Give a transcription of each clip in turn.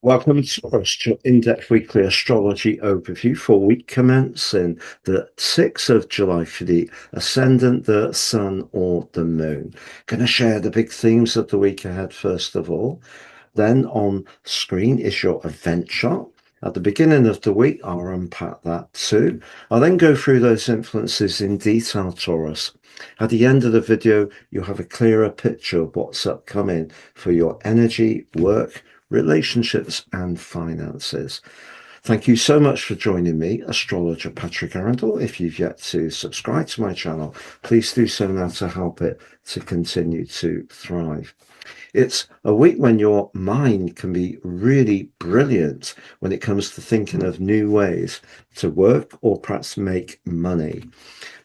Welcome to Taurus, your in-depth weekly astrology overview for week commencing the 6th of July for the ascendant, the sun, or the moon. Going to share the big themes of the week ahead first of all. Then on screen is your event chart. At the beginning of the week, I'll unpack that too. I'll then go through those influences in detail, Taurus. At the end of the video, you'll have a clearer picture of what's upcoming for your energy, work, relationships, and finances. Thank you so much for joining me, astrologer Patrick Arundel. If you've yet to subscribe to my channel, please do so now to help it to continue to thrive. It's a week when your mind can be really brilliant when it comes to thinking of new ways to work or perhaps make money.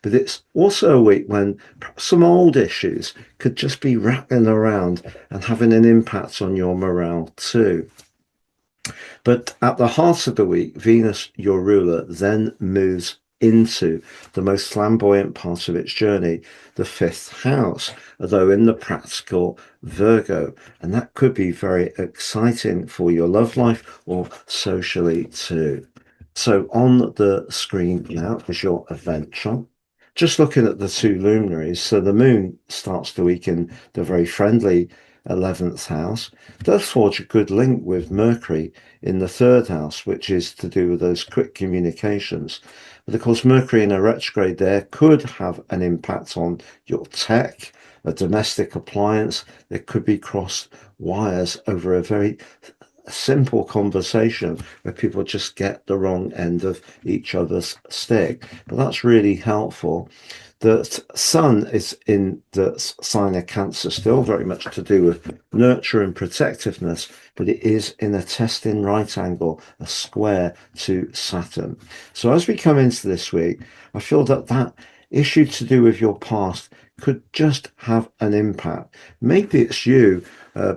But it's also a week when some old issues could just be rattling around and having an impact on your morale too. But at the heart of the week, Venus, your ruler, then moves into the most flamboyant part of its journey, the fifth house, although in the practical Virgo. And that could be very exciting for your love life or socially too. So on the screen now is your event chart. Just looking at the two luminaries, so the moon starts the week in the very friendly 11th house, does forge a good link with Mercury in the third house, which is to do with those quick communications. But of course, Mercury in a retrograde there could have an impact on your tech, a domestic appliance. There could be crossed wires over a very simple conversation where people just get the wrong end of each other's stick. But that's really helpful. The sun is in the sign of Cancer, still very much to do with nurture and protectiveness, but it is in a testing right angle, a square to Saturn. So as we come into this week, I feel that that issue to do with your past could just have an impact. Maybe it's you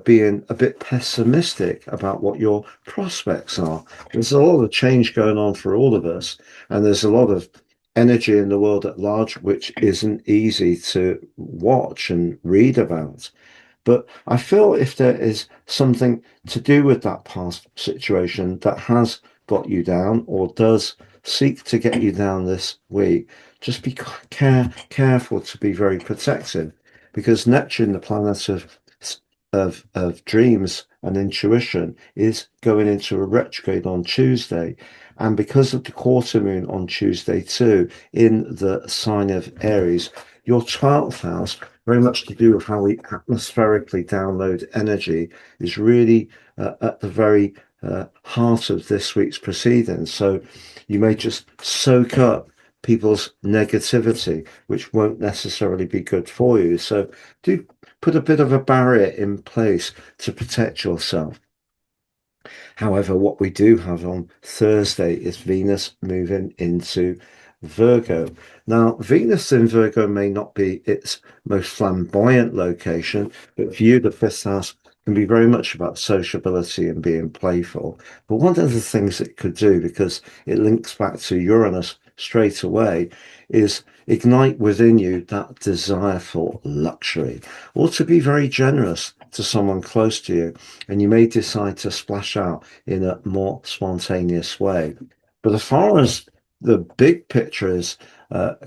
being a bit pessimistic about what your prospects are. There's a lot of change going on for all of us, and there's a lot of energy in the world at large, which isn't easy to watch and read about. But I feel if there is something to do with that past situation that has got you down or does seek to get you down this week, just be careful to be very protective, because Neptune, the planet of dreams and intuition, is going into a retrograde on Tuesday. And because of the quarter moon on Tuesday too, in the sign of Aries, your 12th house, very much to do with how we atmospherically download energy, is really at the very heart of this week's proceedings. So you may just soak up people's negativity, which won't necessarily be good for you. So do put a bit of a barrier in place to protect yourself. However, what we do have on Thursday is Venus moving into Virgo. Now, Venus in Virgo may not be its most flamboyant location, but for you, the fifth house can be very much about sociability and being playful. But one of the things it could do, because it links back to Uranus straight away, is ignite within you that desire for luxury or to be very generous to someone close to you. And you may decide to splash out in a more spontaneous way. But as far as the big picture is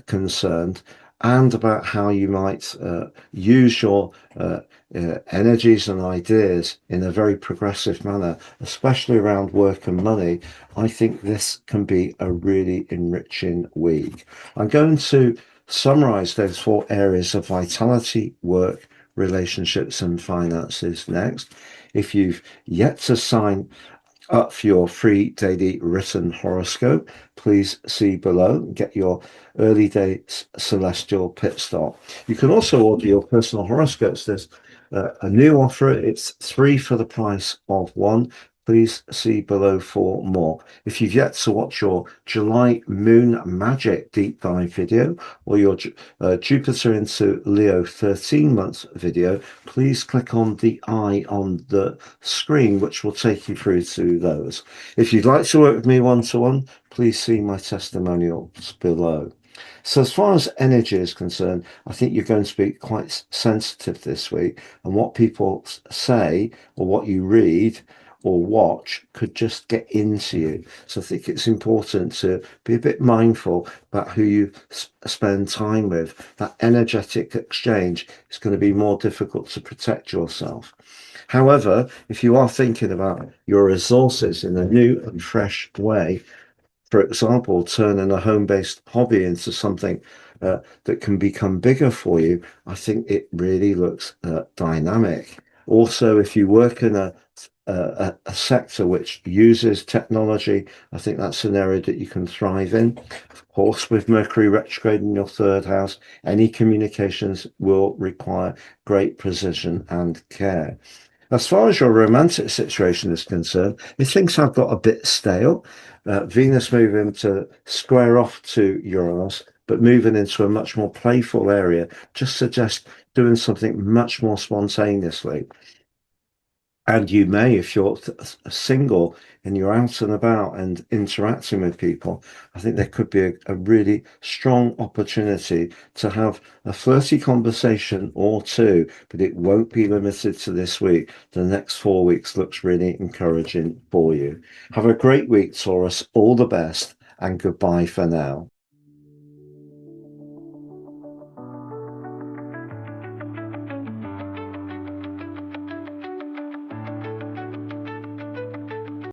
concerned, and about how you might use your energies and ideas in a very progressive manner, especially around work and money, I think this can be a really enriching week. I'm going to summarize those four areas of vitality, work, relationships, and finances next. If you've yet to sign up for your free daily written horoscope, please see below and get your early day celestial pit stop. You can also order your personal horoscopes. There's a new offer. It's three for the price of one. Please see below for more. If you've yet to watch your July Moon Magic deep dive video or your Jupiter into Leo 13-month video, please click on the eye on the screen, which will take you through to those. If you'd like to work with me one-to-one, please see my testimonials below. So as far as energy is concerned, I think you're going to be quite sensitive this week, and what people say or what you read or watch could just get into you. So I think it's important to be a bit mindful about who you spend time with. That energetic exchange is going to be more difficult to protect yourself. However, if you are thinking about your resources in a new and fresh way, for example, turning a home-based hobby into something that can become bigger for you, I think it really looks dynamic. Also, if you work in a sector which uses technology, I think that's an area that you can thrive in. Of course, with Mercury retrograde in your third house, any communications will require great precision and care. As far as your romantic situation is concerned, if things have got a bit stale, Venus moving to square off to Uranus, but moving into a much more playful area, just suggests doing something much more spontaneously. And you may, if you're single and you're out and about and interacting with people, I think there could be a really strong opportunity to have a flirty conversation or two, but it won't be limited to this week. The next 4 weeks looks really encouraging for you. Have a great week, Taurus. All the best and goodbye for now.